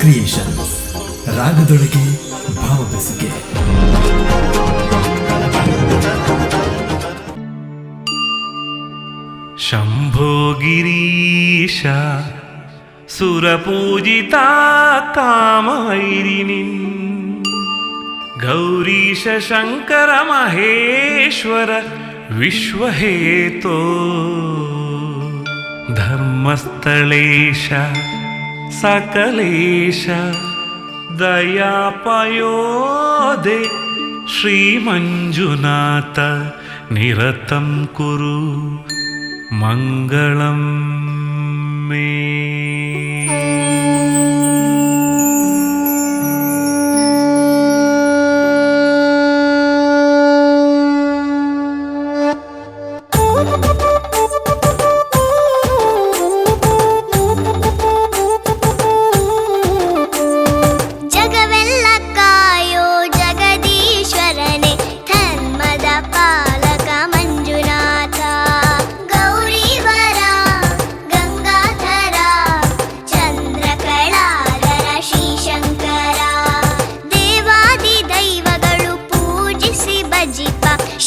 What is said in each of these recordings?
Creations, ರಾಗದೊಳಗೆ ಭಾವ ಬೆಸುಗೆ. ಶಂಭೋ ಗಿರೀಶ ಸುರಪೂಜಿತ ಕಾಮೈರಿನಿನ್, ಗೌರೀಶ ಶಂಕರ ಮಹೇಶ್ವರ ವಿಶ್ವಹೇತೋ, ಧರ್ಮಸ್ಥಳೇಶ ಸಕಲೇಶ ದಯಾಪಯೋದೆ, ಶ್ರೀ ಮಂಜುನಾಥ ನಿರತಂ ಕುರು ಮಂಗಳಂ ಮೇ.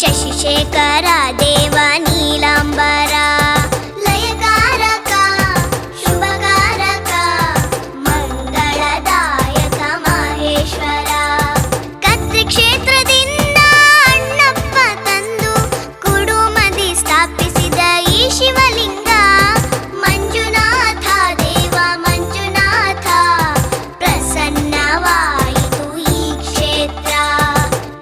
ಶಶಿಶೇಖರ ದೇವ ನೀಲಾಂಬರ, ಲಯಕಾರಕ ಶುಭಕಾರಕ ಮಂಗಳದಾಯಕ ಮಹೇಶ್ವರ, ಕತ್ರಿ ಕ್ಷೇತ್ರದಿಂದ ಅಣ್ಣಪ್ಪ ತಂದು ಕುಡುಮದಿ ಸ್ಥಾಪಿಸಿದ ಈ ಶಿವಲಿಂಗ, ಮಂಜುನಾಥ ದೇವ ಮಂಜುನಾಥ ಪ್ರಸನ್ನವಾಯಿತು ಈ ಕ್ಷೇತ್ರ.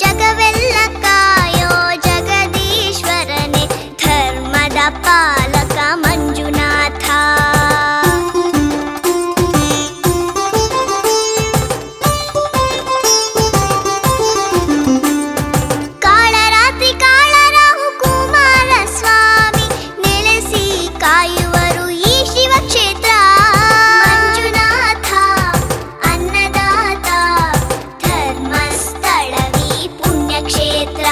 ಜಗವೆಲ್ಲ ಕಾಯೋ ಜಗದೀಶ್ವರನೇ ಧರ್ಮದ ಪಾಲಕ ಮಂಜುನಾಥ. ಕಾಳರಾತ್ರಿ ಕಾಳರಾಹು ಕುಮಾರ ಸ್ವಾಮಿ ನೆಲೆಸಿ ಕಾಯುವರು ಈ ಶಿವಕ್ಷೇತ್ರ. ಮಂಜುನಾಥ ಅನ್ನದಾತ ಧರ್ಮಸ್ಥಳವಿ ಪುಣ್ಯಕ್ಷೇತ್ರ.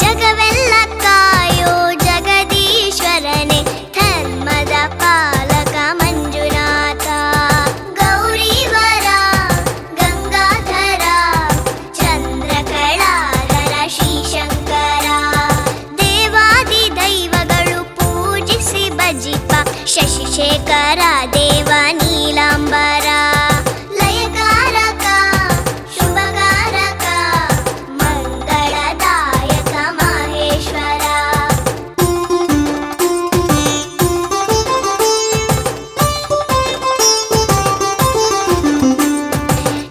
ಜಗವೆಲ್ಲ ಕಾಯೋ ಜಗದೀಶ್ವರನೇ ಧರ್ಮದ ಪಾಲಕ ಮಂಜುನಾಥ. ಗೌರೀವರ ಗಂಗಾಧರ ಚಂದ್ರಕಳಾಧರ ಶ್ರೀಶಂಕರ, ದೇವಾದಿ ದೈವಗಳು ಪೂಜಿಸಿ ಭಜಿಪ ಶಶಿಶೇಖರ ದೇವ ನೀಲಾಂಬರ, ಲಯಕಾರಕ ಶುಭಕಾರಕ ಮಂಗಳದಾಯಕ ಮಹೇಶ್ವರ.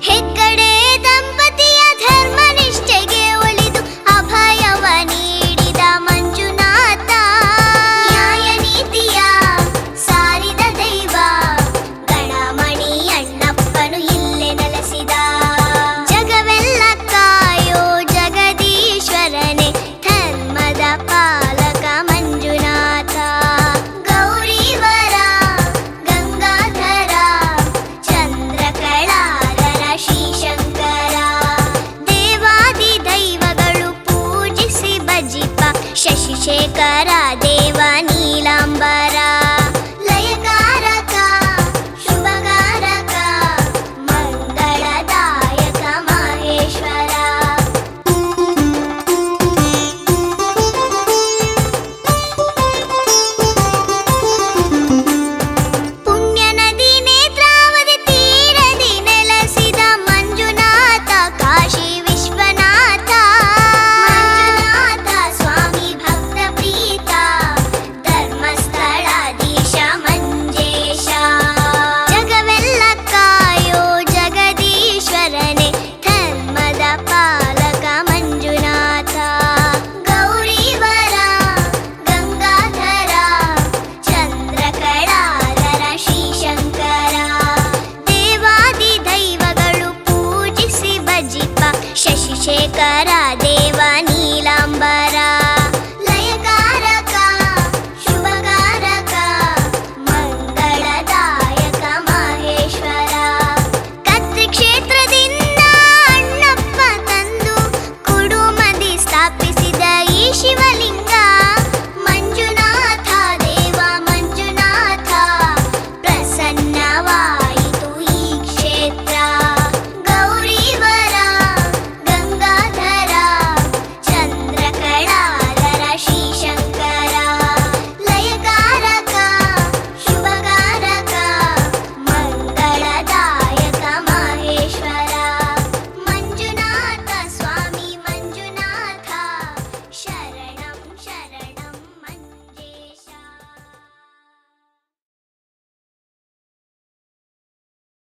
ಹೆಗ್ಗಡೆ ದಂಪತಿಯ ಧರ್ಮನಿಷ್ಠೆಗೆ ಒಲಿದು ಅಭಯವ ನೀಡಿದ ಮಂಜುನಾಥ, ನ್ಯಾಯ ನೀತಿಯ ಸಾರಿದ ದೈವ ಗಣಮಣಿ ಅಣ್ಣಪ್ಪನು ಇಲ್ಲೇ ನೆಲೆಸಿದ. ಜಗವೆಲ್ಲ ಕಾಯೋ ಜಗದೀಶ್ವರನೇ ಧರ್ಮದ ಪಾಲಕ ಮಂಜುನಾಥ. ಗೌರೀವರ ಗಂಗಾಧರ ಚಂದ್ರಕಳಾಧರ ಶ್ರೀಶಂಕರ, ದೇವಾದಿ ದೈವಗಳು ಪೂಜಿಸಿ ಭಜಿಪ ಶಶಿಶೇಖರ ದೇವ